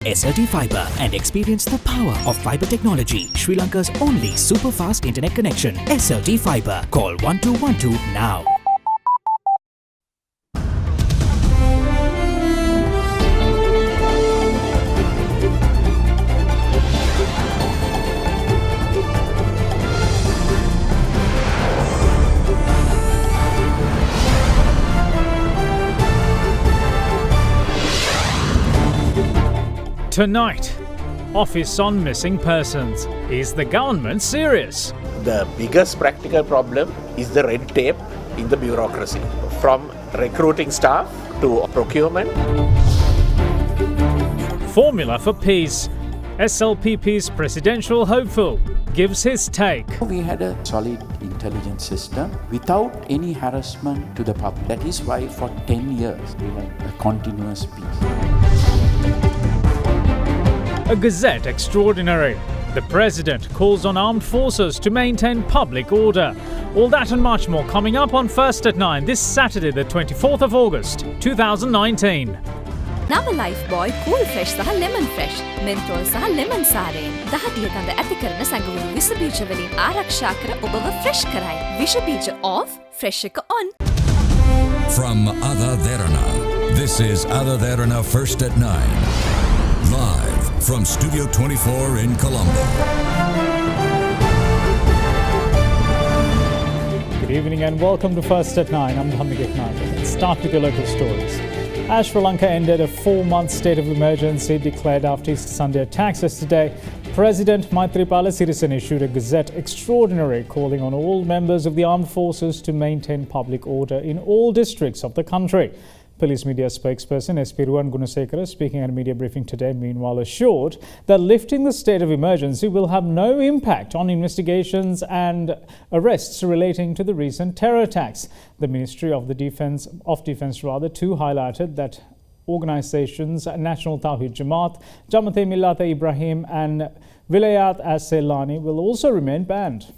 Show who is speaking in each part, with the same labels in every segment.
Speaker 1: SLT Fibre and experience the power of fibre technology. Sri Lanka's only super fast internet connection. SLT Fibre. Call 1212 now.
Speaker 2: Tonight, Office on Missing Persons. Is the government serious?
Speaker 3: The biggest practical problem is the red tape in the bureaucracy, from recruiting staff to procurement.
Speaker 2: Formula for Peace. SLPP's presidential hopeful gives his take.
Speaker 4: We had a solid intelligence system without any harassment to the public. That is why for 10 years we had a continuous peace.
Speaker 2: A Gazette extraordinary. The President calls on armed forces to maintain public order. All that and much more coming up on First at 9 this Saturday, the 24th of August, 2019.
Speaker 5: Nama Lifebuoy Cool Fresh සහ Lemon Fresh Menthol සහ Lemon සාරයෙන් 10 ගඳ ඇති කරන සංගුණ විස බීජ වලින් ආරක්ෂා කර ඔබව fresh කරයි. විස බීජ off, fresh එක on.
Speaker 6: From AdaDerana, this is AdaDerana First at 9. Live from Studio 24 in Colombo.
Speaker 2: Good evening and welcome to First at 9. I'm Mohammed Iqbal. Let's start with your local stories. As Sri Lanka ended a 4-month state of emergency declared after Easter Sunday attacks yesterday, President Maithripala Sirisena issued a Gazette extraordinary calling on all members of the armed forces to maintain public order in all districts of the country. Police media spokesperson SP Gunasekara, speaking at a media briefing today, meanwhile assured that lifting the state of emergency will have no impact on investigations and arrests relating to the recent terror attacks. The Ministry of Defence too highlighted that organisations National Tawhid Jamaat, Jamaat-e Millat Ibrahim and Vilayat as-Seylani will also remain banned.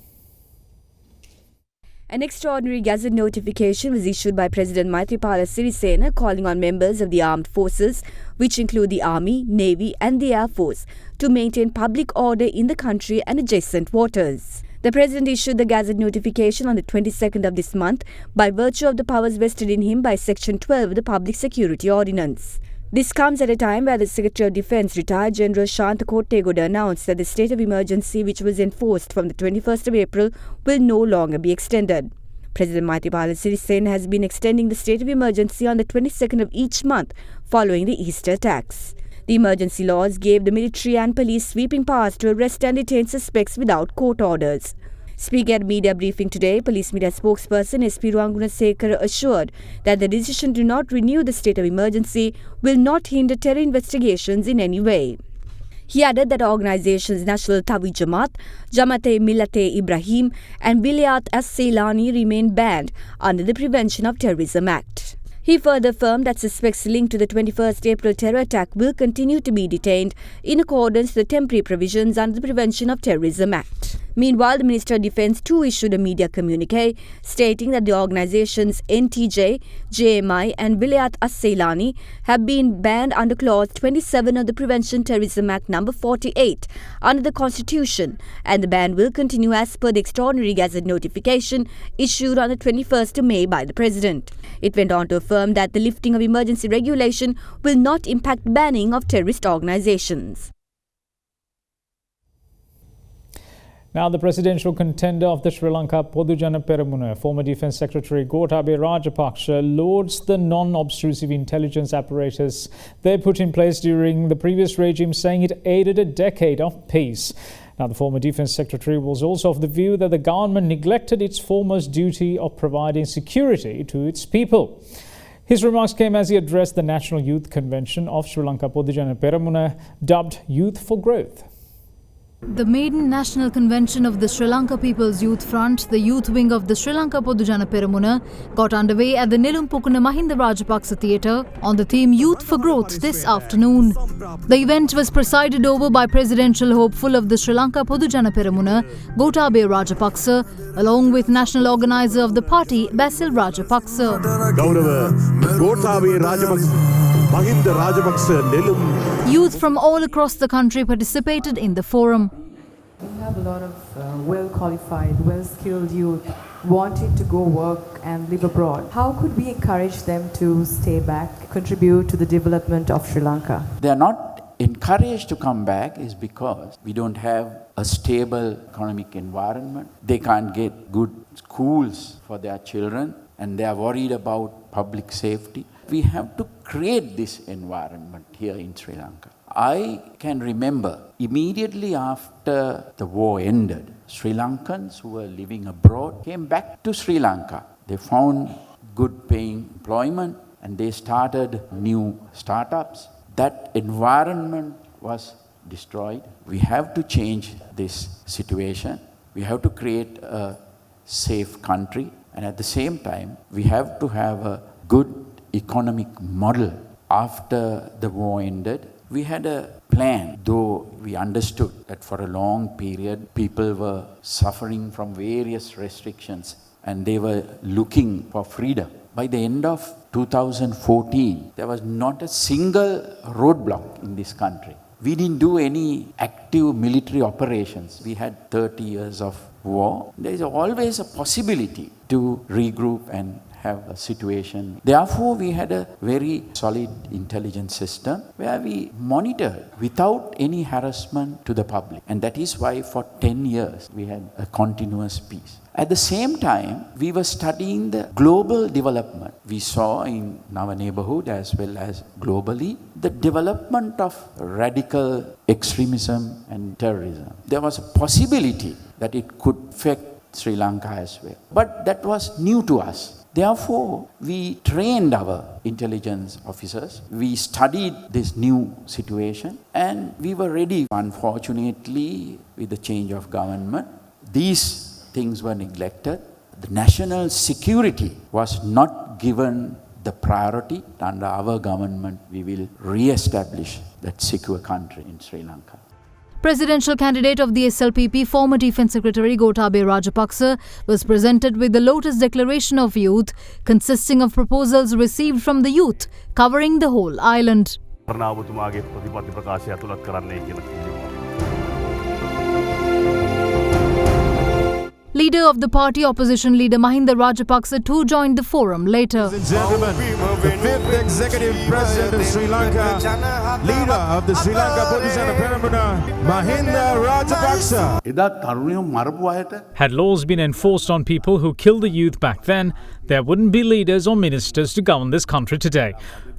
Speaker 5: An extraordinary Gazette notification was issued by President Maithripala Sirisena calling on members of the armed forces, which include the Army, Navy and the Air Force, to maintain public order in the country and adjacent waters. The President issued the Gazette notification on the 22nd of this month by virtue of the powers vested in him by Section 12 of the Public Security Ordinance. This comes at a time where the Secretary of Defence, retired General Shantha Kottegoda, announced that the state of emergency, which was enforced from the 21st of April, will no longer be extended. President Maithripala Sirisena has been extending the state of emergency on the 22nd of each month following the Easter attacks. The emergency laws gave the military and police sweeping powers to arrest and detain suspects without court orders. Speaking at a media briefing today, police media spokesperson SP Gunasekara assured that the decision to not renew the state of emergency will not hinder terror investigations in any way. He added that organisations National Tawhid Jamaat, Jamaat-e Millat Ibrahim and Vilayat as-Seylani remain banned under the Prevention of Terrorism Act. He further affirmed that suspects linked to the 21st April terror attack will continue to be detained in accordance with the temporary provisions under the Prevention of Terrorism Act. Meanwhile, the Minister of Defence too issued a media communique stating that the organisations NTJ, JMI and Vilayat as-Seylani have been banned under Clause 27 of the Prevention Terrorism Act No. 48 under the Constitution, and the ban will continue as per the extraordinary Gazette notification issued on the 21st of May by the President. It went on to affirm that the lifting of emergency regulation will not impact banning of terrorist organisations.
Speaker 2: Now, the presidential contender of the Sri Lanka Podujana Peramuna, former Defence Secretary Gotabaya Rajapaksa, lauds the non-obtrusive intelligence apparatus they put in place during the previous regime, saying it aided a decade of peace. Now, the former Defence Secretary was also of the view that the government neglected its foremost duty of providing security to its people. His remarks came as he addressed the National Youth Convention of Sri Lanka Podujana Peramuna, dubbed Youth for Growth.
Speaker 7: The maiden national convention of the Sri Lanka People's Youth Front, the youth wing of the Sri Lanka Podujana Peramuna, got underway at the Nilumpukuna Mahinda Rajapaksa Theatre on the theme Youth for Growth this afternoon. The event was presided over by presidential hopeful of the Sri Lanka Podujana Peramuna, Gotabaya Rajapaksa, along with national organizer of the party, Basil Rajapaksa.
Speaker 8: Gotabaya Rajapaksa. Mahinda Rajapaksa Nelum.
Speaker 7: Youth from all across the country participated in the forum.
Speaker 9: We have a lot of well-qualified, well-skilled youth wanting to go work and live abroad. How could we encourage them to stay back, contribute to the development of Sri Lanka?
Speaker 4: They are not encouraged to come back is because we don't have a stable economic environment. They can't get good schools for their children and they are worried about public safety. We have to create this environment here in Sri Lanka. I can remember immediately after the war ended, Sri Lankans who were living abroad came back to Sri Lanka. They found good paying employment and they started new startups. That environment was destroyed. We have to change this situation. We have to create a safe country and at the same time we have to have a good economic model. After the war ended, we had a plan, though we understood that for a long period people were suffering from various restrictions and they were looking for freedom. By the end of 2014, there was not a single roadblock in this country. We didn't do any active military operations. We had 30 years of war. There is always a possibility to regroup and have a situation. Therefore, we had a very solid intelligence system where we monitored without any harassment to the public. And that is why for 10 years we had a continuous peace. At the same time, we were studying the global development. We saw in our neighborhood as well as globally the development of radical extremism and terrorism. There was a possibility that it could affect Sri Lanka as well. But that was new to us. Therefore, we trained our intelligence officers. We studied this new situation and we were ready. Unfortunately, with the change of government, these things were neglected. The national security was not given the priority. Under our government, we will re-establish that secure country in Sri Lanka.
Speaker 7: Presidential candidate of the SLPP, former Defence Secretary Gotabaya Rajapaksa, was presented with the Lotus Declaration of Youth, consisting of proposals received from the youth, covering the whole island. Leader of the party, opposition leader Mahinda Rajapaksa too joined the forum later.
Speaker 8: Ladies and gentlemen, the 5th Executive President of Sri Lanka, leader of the Sri Lanka Podujana Peramuna, Mahinda Rajapaksa.
Speaker 2: Had laws been enforced on people who killed the youth back then, there wouldn't be leaders or ministers to govern this country today.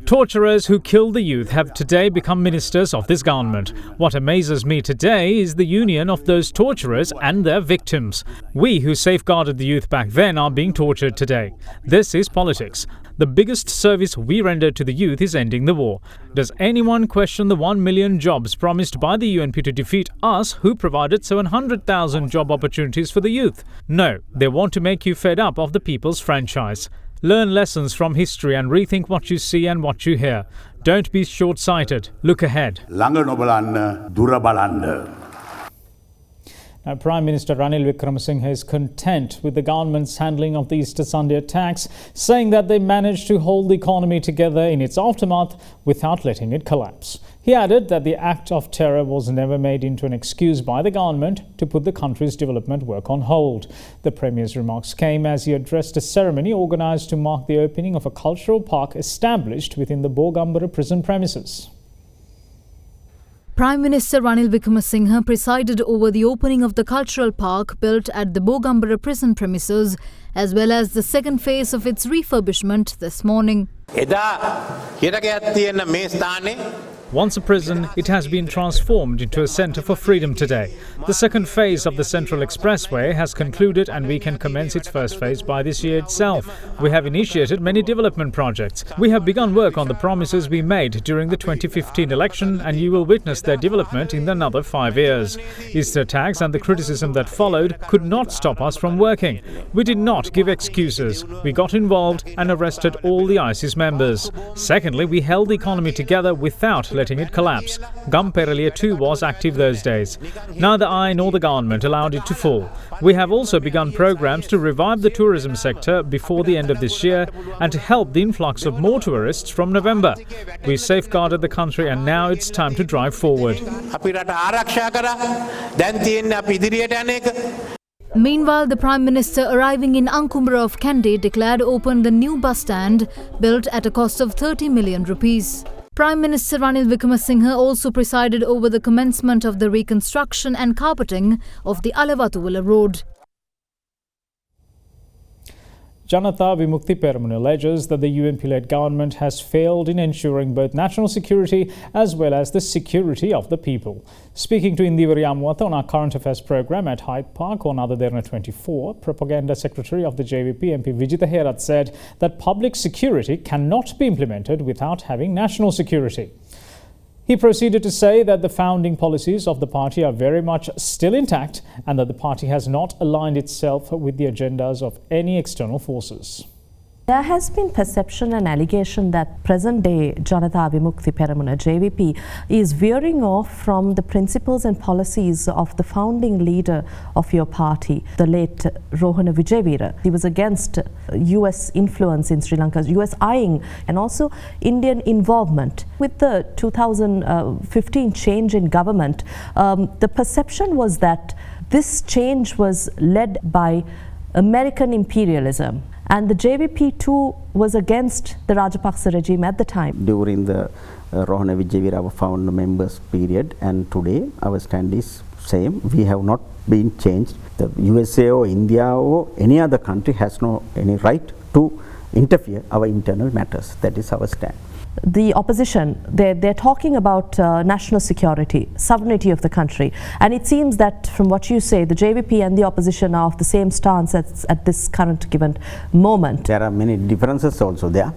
Speaker 2: Torturers who killed the youth have today become ministers of this government. What amazes me today is the union of those torturers and their victims. We who safeguarded the youth back then are being tortured today. This is politics. The biggest service we rendered to the youth is ending the war. Does anyone question the 1 million jobs promised by the UNP to defeat us, who provided 700,000 job opportunities for the youth? No, they want to make you fed up of the people's franchise. Learn lessons from history and rethink what you see and what you hear. Don't be short-sighted. Look ahead. Now, Prime Minister Ranil Wickremesinghe is content with the government's handling of the Easter Sunday attacks, saying that they managed to hold the economy together in its aftermath without letting it collapse. He added that the act of terror was never made into an excuse by the government to put the country's development work on hold. The Premier's remarks came as he addressed a ceremony organised to mark the opening of a cultural park established within the Bogambara prison premises.
Speaker 7: Prime Minister Ranil Wickremesinghe presided over the opening of the cultural park built at the Bogambara prison premises, as well as the second phase of its refurbishment this morning.
Speaker 2: Once a prison, it has been transformed into a centre for freedom today. The second phase of the Central Expressway has concluded and we can commence its first phase by this year itself. We have initiated many development projects. We have begun work on the promises we made during the 2015 election and you will witness their development in another 5 years. Easter attacks and the criticism that followed could not stop us from working. We did not give excuses. We got involved and arrested all the ISIS members. Secondly, we held the economy together without letting it collapse. Gamperaliya too was active those days. Neither I nor the government allowed it to fall. We have also begun programs to revive the tourism sector before the end of this year and to help the influx of more tourists from November. We safeguarded the country and now it's time to drive forward.
Speaker 7: Meanwhile, the Prime Minister arriving in Ankumbra of Kandy declared open the new bus stand built at a cost of 30 million rupees. Prime Minister Wickremesinghe also presided over the commencement of the reconstruction and carpeting of the Alewatuvula road.
Speaker 2: Janata Vimukti Peramuna alleges that the UNP-led government has failed in ensuring both national security as well as the security of the people. Speaking to Indivari Amwatha on our current affairs program at Hyde Park on AdaDerana 24, Propaganda Secretary of the JVP MP Vijitha Herath said that public security cannot be implemented without having national security. He proceeded to say that the founding policies of the party are very much still intact and that the party has not aligned itself with the agendas of any external forces.
Speaker 10: There has been perception and allegation that present-day Janata Vimukti Peramuna JVP is veering off from the principles and policies of the founding leader of your party, the late Rohana Vijayveera. He was against US influence in Sri Lanka, US eyeing and also Indian involvement. With the 2015 change in government, the perception was that this change was led by American imperialism. And the JVP too was against the Rajapaksa regime at the time.
Speaker 11: During the Rohana Vijayveera, our founder members period, and today our stand is same. We have not been changed. The USA or India or any other country has no any right to interfere our internal matters. That is our stand.
Speaker 10: The opposition, they're talking about national security, sovereignty of the country, and it seems that from what you say, the JVP and the opposition are of the same stance at this current given moment.
Speaker 11: There are many differences also there,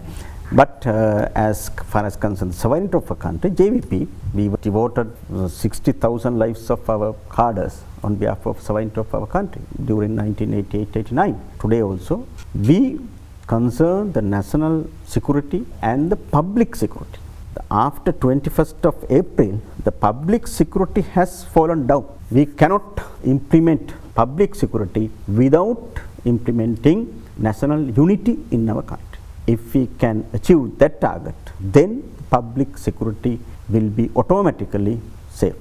Speaker 11: but as far as concerned the sovereignty of a country, JVP, we devoted 60,000 lives of our cadres on behalf of sovereignty of our country during 1988-89. Today also, we concern the national security and the public security. After 21st of April, the public security has fallen down. We cannot implement public security without implementing national unity in our country. If we can achieve that target, then public security will be automatically saved.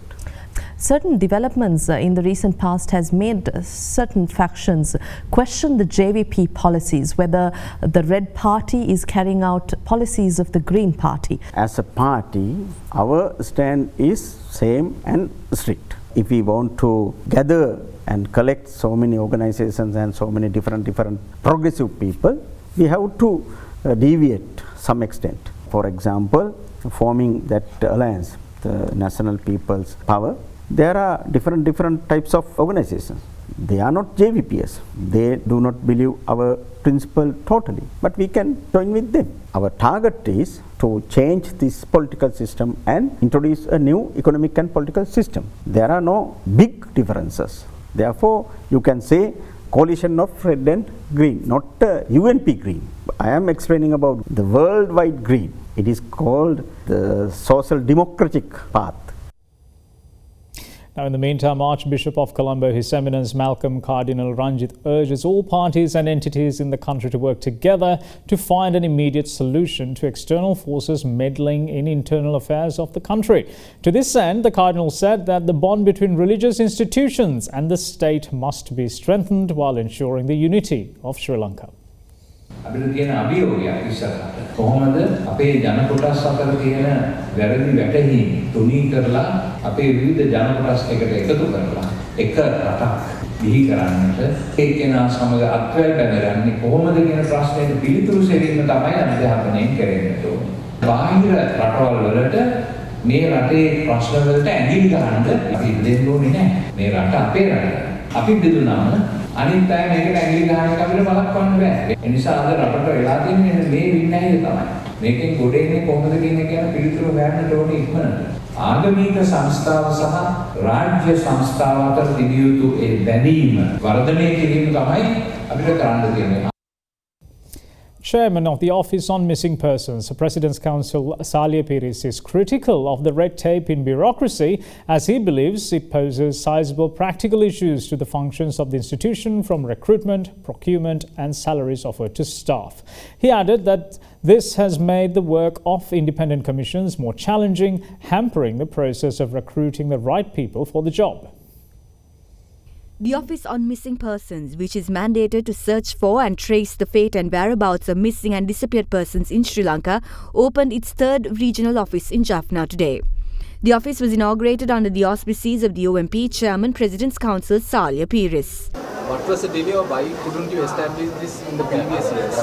Speaker 10: Certain developments in the recent past has made certain factions question the JVP policies, whether the Red Party is carrying out policies of the Green Party.
Speaker 11: As a party, our stand is same and strict. If we want to gather and collect so many organizations and so many different progressive people, we have to deviate some extent. For example, forming that alliance, the National People's Power, there are different types of organizations. They are not JVPs. They do not believe our principle totally, but we can join with them. Our target is to change this political system and introduce a new economic and political system. There are no big differences. Therefore, you can say coalition of red and green, not UNP green. I am explaining about the worldwide green. It is called the social democratic path.
Speaker 2: Now, in the meantime, Archbishop of Colombo, His Eminence Malcolm Cardinal Ranjith urges all parties and entities in the country to work together to find an immediate solution to external forces meddling in internal affairs of the country. To this end, the Cardinal said that the bond between religious institutions and the state must be strengthened while ensuring the unity of Sri Lanka.
Speaker 12: අපිට තියෙන අභියෝගයක් ඉස්සරහට කොහොමද අපේ ජන කොටස් අතර තියෙන වැරදි වැටහීම් තුනී කරලා අපේ විවිධ ජන කොටස් එකට එකතු කරලා එක රටක් බිහි කරන්නට ඒකේනා සමග අත්වැල් බැඳගන්නේ කොහොමද කියන ප්‍රශ්නෙට පිළිතුරු සෙවීම තමයි අධ්‍යාපනයෙන් කරන්නේ. බාහිර රටවල් වලට මේ රටේ ප්‍රශ්න වලට ඇඟිලි ගහන්න අපි දෙන්න ඕනේ නැහැ. මේ රට අපේ රට. අපි බෙදුනම අනිත් අය මේකට ඇඟිලි ගහන එක අපිට බලක්වන්න බෑ. ඒ නිසා අද රටට වෙලා තියෙන්නේ මේ වින්නැහිය තමයි. මේකෙන් ගොඩ එන්නේ කොහොමද කියන එක ගැන පිළිතුරු හොයන්නට ඕනේ ඉක්මනට. ආගමික සංස්ථාව සහ රාජ්‍ය සංස්ථාව අතර තිබිය යුතු ඒ බැඳීම වර්ධනය කිරීම තමයි අපිට කරන්න තියෙන්නේ.
Speaker 2: Chairman of the Office on Missing Persons, the President's Counsel Salia Piris is critical of the red tape in bureaucracy as he believes it poses sizable practical issues to the functions of the institution, from recruitment, procurement and salaries offered to staff. He added that this has made the work of independent commissions more challenging, hampering the process of recruiting the right people for the job.
Speaker 5: The Office on Missing Persons, which is mandated to search for and trace the fate and whereabouts of missing and disappeared persons in Sri Lanka, opened its third regional office in Jaffna today. The office was inaugurated under the auspices of the OMP Chairman, President's Counsel Salia Piris.
Speaker 13: What was the delay, or why couldn't you establish this in the previous years?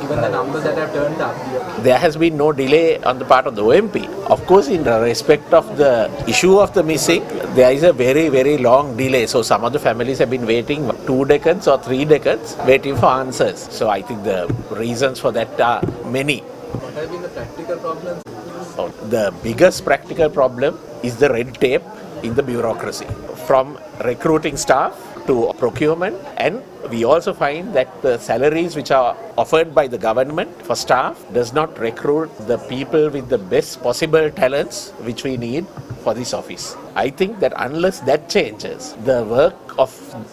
Speaker 13: Given the numbers that have turned up.
Speaker 3: There has been no delay on the part of the OMP. Of course, in respect of the issue of the missing, there is a very, very long delay. So some of the families have been waiting 2 decades or 3 decades waiting for answers. So I think the reasons for that are many.
Speaker 13: What have been the practical problems?
Speaker 3: The biggest practical problem is the red tape in the bureaucracy, from recruiting staff to procurement, and we also find that the salaries which are offered by the government for staff does not recruit the people with the best possible talents which we need for this office. I think that unless that changes, the work of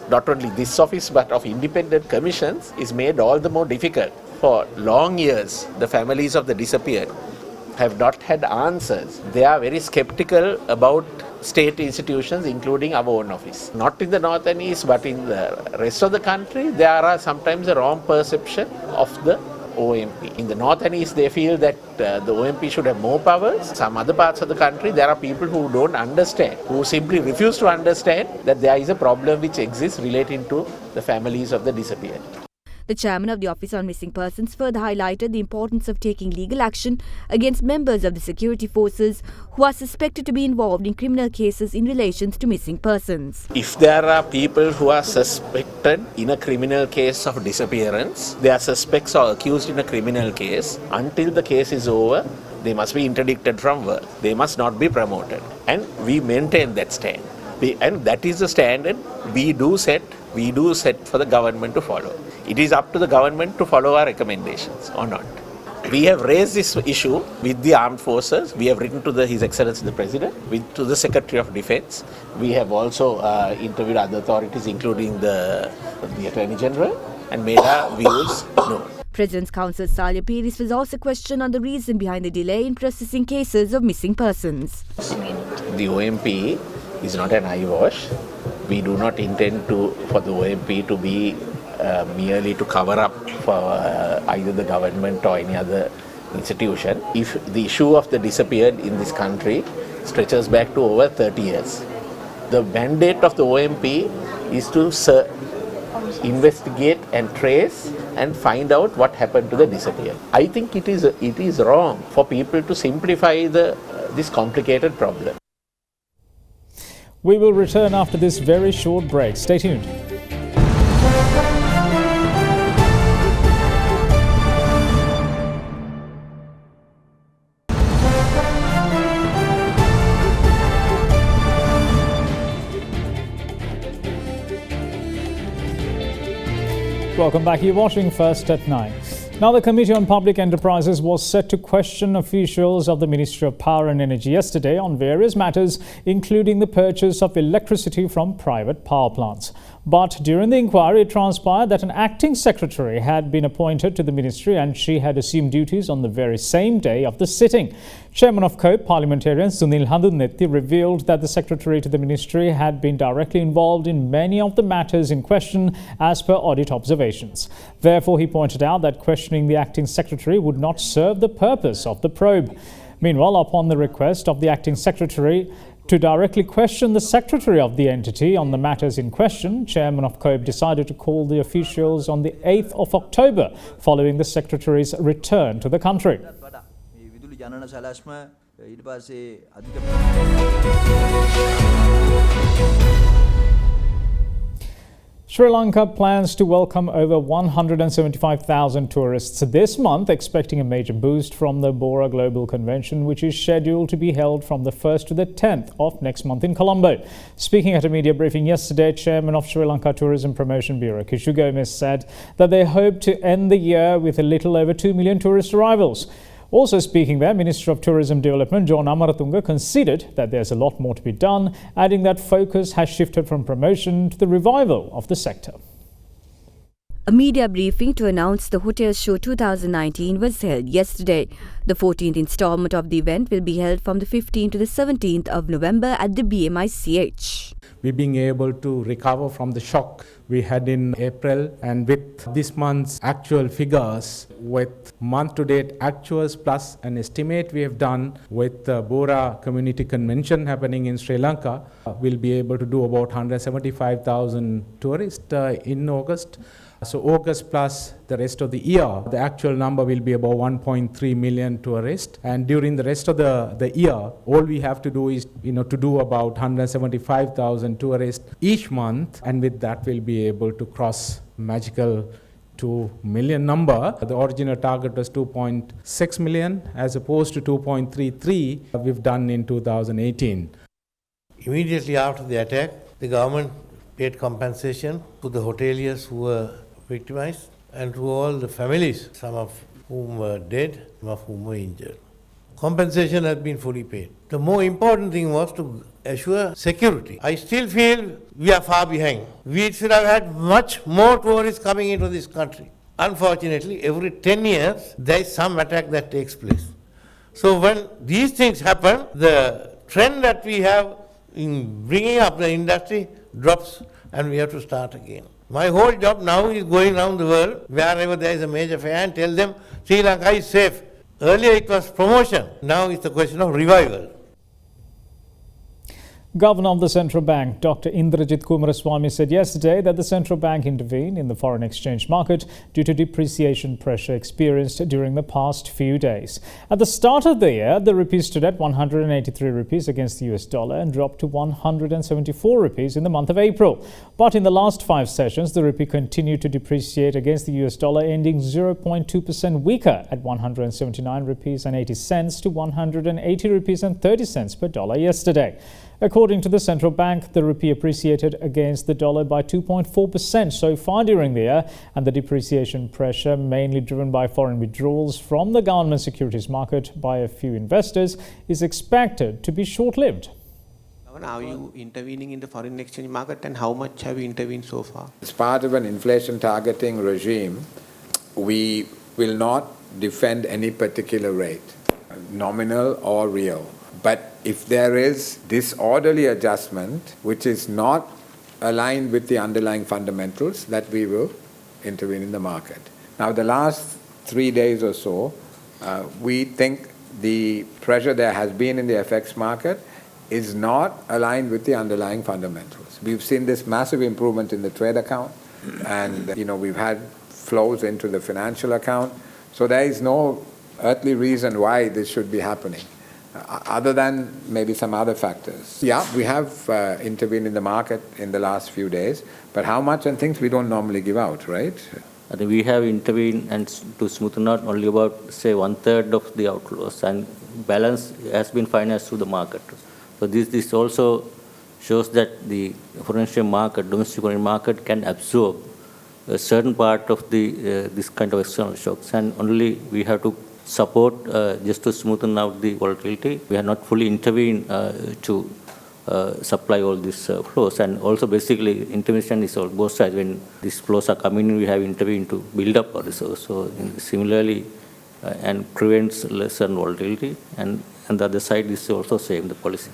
Speaker 3: not only this office but of independent commissions is made all the more difficult. For long years, the families of the disappeared have not had answers. They are very skeptical about state institutions, including our own office. Not in the north and east, but in the rest of the country, there are sometimes a wrong perception of the OMP. In the north and east, they feel that the OMP should have more powers. Some other parts of the country, there are people who don't understand, who simply refuse to understand that there is a problem which exists relating to the families of the disappeared.
Speaker 5: The chairman of the Office on Missing Persons further highlighted the importance of taking legal action against members of the security forces who are suspected to be involved in criminal cases in relation to missing persons.
Speaker 3: If there are people who are suspected in a criminal case of disappearance, they are suspects or accused in a criminal case, until the case is over, they must be interdicted from work. They must not be promoted. And we maintain that stand. And that is the standard we do set for the government to follow. It is up to the government to follow our recommendations or not. We have raised this issue with the armed forces. We have written to His Excellency the President, to the Secretary of Defence. We have also interviewed other authorities, including the Attorney General, and made our views known.
Speaker 5: President's Counsel Salia Piris was also questioned on the reason behind the delay in processing cases of missing persons.
Speaker 3: The OMP is not an eyewash. We do not intend for the OMP to be merely to cover up for either the government or any other institution. If the issue of the disappeared in this country stretches back to over 30 years, the mandate of the OMP is to investigate and trace and find out what happened to the disappeared. I think it is wrong for people to simplify this complicated problem.
Speaker 2: We will return after this very short break. Stay tuned. Welcome back. You're watching First at 9. Now, the Committee on Public Enterprises was set to question officials of the Ministry of Power and Energy yesterday on various matters, including the purchase of electricity from private power plants. But during the inquiry, it transpired that an acting secretary had been appointed to the ministry and she had assumed duties on the very same day of the sitting. Chairman of COPE, Parliamentarian Sunil Handunnetti, revealed that the secretary to the ministry had been directly involved in many of the matters in question as per audit observations. Therefore, he pointed out that questioning the acting secretary would not serve the purpose of the probe. Meanwhile, upon the request of the acting secretary to directly question the secretary of the entity on the matters in question, Chairman of COPE decided to call the officials on the 8th of October, following the secretary's return to the country. Sri Lanka plans to welcome over 175,000 tourists this month, expecting a major boost from the Bora Global Convention, which is scheduled to be held from the 1st to the 10th of next month in Colombo. Speaking at a media briefing yesterday, Chairman of Sri Lanka Tourism Promotion Bureau, Kishu Gomez, said that they hope to end the year with a little over 2 million tourist arrivals. Also speaking there, Minister of Tourism Development John Amaratunga conceded that there's a lot more to be done, adding that focus has shifted from promotion to the revival of the sector.
Speaker 5: A media briefing to announce the Hotel Show 2019 was held yesterday. The 14th installment of the event will be held from the 15th to the 17th of November at the BMICH.
Speaker 14: We're being able to recover from the shock we had in April, and with this month's actual figures, with month-to-date actuals plus an estimate we have done with the Bora Community Convention happening in Sri Lanka, we'll be able to do about 175,000 tourists in August. So August plus the rest of the year, the actual number will be about 1.3 million tourists. And during the rest of the year, all we have to do is, to do about 175,000 tourists each month. And with that, we'll be able to cross magical 2 million number. The original target was 2.6 million as opposed to 2.33 we've done in 2018.
Speaker 15: Immediately after the attack, the government paid compensation to the hoteliers who were victimized and to all the families, some of whom were dead, some of whom were injured. Compensation has been fully paid. The more important thing was to assure security. I still feel we are far behind. We should have had much more tourists coming into this country. Unfortunately, every 10 years, there is some attack that takes place. So when these things happen, the trend that we have in bringing up the industry drops and we have to start again. My whole job now is going around the world, wherever there is a major fair, and tell them Sri Lanka is safe. Earlier it was promotion, now it's a question of revival.
Speaker 2: Governor of the Central Bank, Dr. Indrajit Kumaraswamy, said yesterday that the central bank intervened in the foreign exchange market due to depreciation pressure experienced during the past few days. At the start of the year, the rupee stood at 183 rupees against the US dollar and dropped to 174 rupees in the month of April. But in the last 5 sessions, the rupee continued to depreciate against the US dollar, ending 0.2% weaker at 179 rupees and 80 cents to 180 rupees and 30 cents per dollar yesterday. According to the central bank, the rupee appreciated against the dollar by 2.4% so far during the year, and the depreciation pressure, mainly driven by foreign withdrawals from the government securities market by a few investors, is expected to be short-lived.
Speaker 16: Are you intervening in the foreign exchange market, and how much have you intervened so far?
Speaker 17: As part of an inflation targeting regime, we will not defend any particular rate, nominal or real. But if there is disorderly adjustment which is not aligned with the underlying fundamentals, that we will intervene in the market. Now, the last 3 days or so, we think the pressure there has been in the FX market is not aligned with the underlying fundamentals. We've seen this massive improvement in the trade account, and we've had flows into the financial account. So there is no earthly reason why this should be happening, other than maybe some other factors. Yeah, we have intervened in the market in the last few days, but how much and things we don't normally give out, right?
Speaker 18: I think we have intervened and to smoothen out only about, say, 1/3 of the outflows, and balance has been financed through the market. So this also shows that the foreign exchange market, domestic foreign market, can absorb a certain part of the this kind of external shocks, and only we have to support just to smoothen out the volatility. We have not fully intervened to supply all these flows, and also basically intervention is on both sides. When these flows are coming in, we have intervened to build up our reserves. So similarly, and prevents lesser volatility, and the other side is also same, the policy.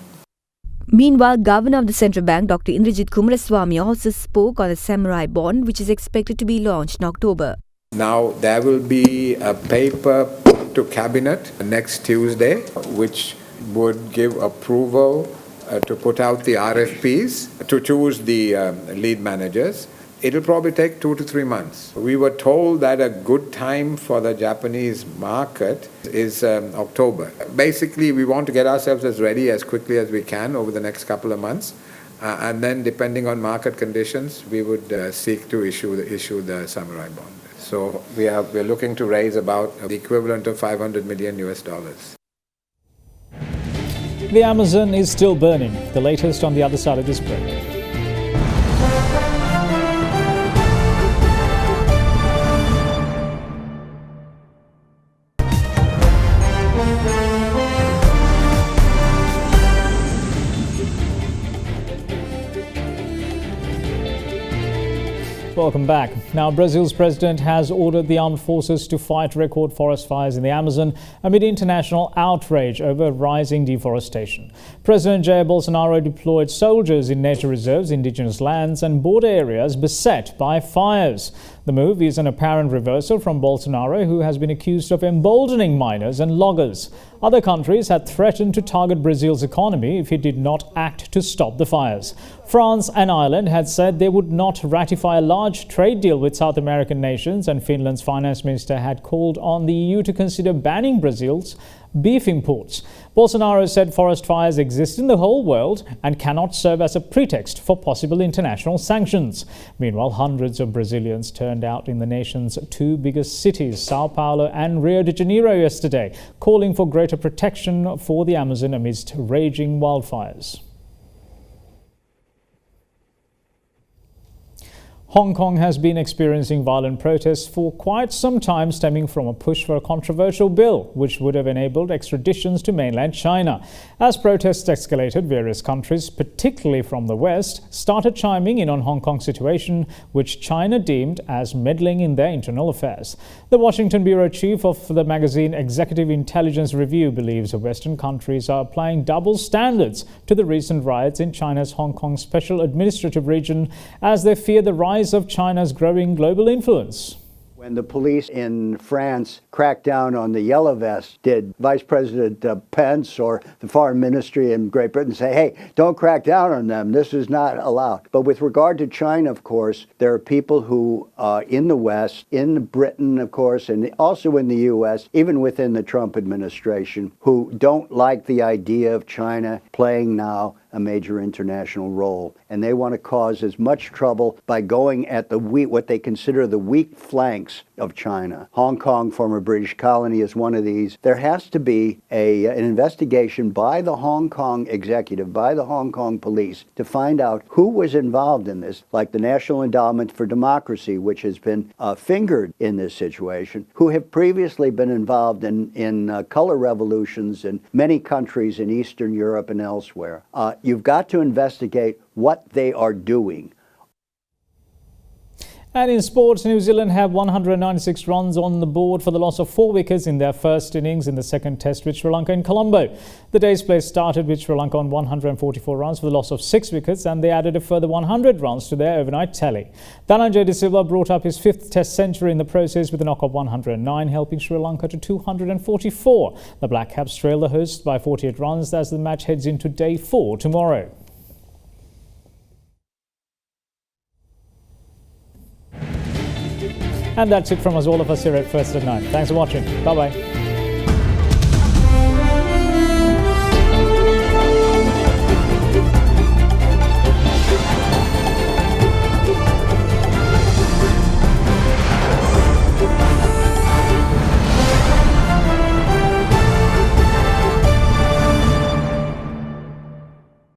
Speaker 5: Meanwhile, Governor of the Central Bank, Dr. Indrajit Kumaraswamy, also spoke on the Samurai bond, which is expected to be launched in October.
Speaker 17: Now, there will be a paper put to Cabinet next Tuesday, which would give approval to put out the RFPs, to choose the lead managers. It'll probably take 2 to 3 months. We were told that a good time for the Japanese market is October. Basically, we want to get ourselves as ready as quickly as we can over the next couple of months. and then depending on market conditions, we would seek to issue the samurai bond. So we're looking to raise about the equivalent of $500 million US.
Speaker 2: The Amazon is still burning. The latest on the other side of this break. Welcome back. Now, Brazil's president has ordered the armed forces to fight record forest fires in the Amazon amid international outrage over rising deforestation. President Jair Bolsonaro deployed soldiers in nature reserves, indigenous lands and border areas beset by fires. The move is an apparent reversal from Bolsonaro, who has been accused of emboldening miners and loggers. Other countries had threatened to target Brazil's economy if it did not act to stop the fires. France and Ireland had said they would not ratify a large trade deal with South American nations, and Finland's finance minister had called on the EU to consider banning Brazil's beef imports. Bolsonaro said forest fires exist in the whole world and cannot serve as a pretext for possible international sanctions. Meanwhile, hundreds of Brazilians turned out in the nation's two biggest cities, Sao Paulo and Rio de Janeiro, yesterday, calling for greater protection for the Amazon amidst raging wildfires. Hong Kong has been experiencing violent protests for quite some time, stemming from a push for a controversial bill which would have enabled extraditions to mainland China. As protests escalated, various countries, particularly from the West, started chiming in on Hong Kong's situation, which China deemed as meddling in their internal affairs. The Washington bureau chief of the magazine Executive Intelligence Review believes Western countries are applying double standards to the recent riots in China's Hong Kong Special Administrative Region, as they fear the rise of China's growing global influence.
Speaker 19: When the police in France cracked down on the yellow vests, did Vice President Pence or the Foreign Ministry in Great Britain say, hey, don't crack down on them, this is not allowed? But with regard to China, of course, there are people who in the West, in Britain, of course, and also in the U.S., even within the Trump administration, who don't like the idea of China playing now a major international role. And they want to cause as much trouble by going at the what they consider the weak flanks of China. Hong Kong, former British colony, is one of these. There has to be an investigation by the Hong Kong executive, by the Hong Kong police, to find out who was involved in this, like the National Endowment for Democracy, which has been fingered in this situation, who have previously been involved in color revolutions in many countries in Eastern Europe and elsewhere. You've got to investigate what they are doing.
Speaker 2: And in sports, New Zealand have 196 runs on the board for the loss of 4 wickets in their first innings in the second test with Sri Lanka in Colombo. The day's play started with Sri Lanka on 144 runs for the loss of 6 wickets, and they added a further 100 runs to their overnight tally. Dhananjay De Silva brought up his 5th test century in the process with a knock of 109, helping Sri Lanka to 244. The Black Caps trail the hosts by 48 runs as the match heads into day 4 tomorrow. And that's it from us, all of us here at First at 9. Thanks for watching. Bye-bye.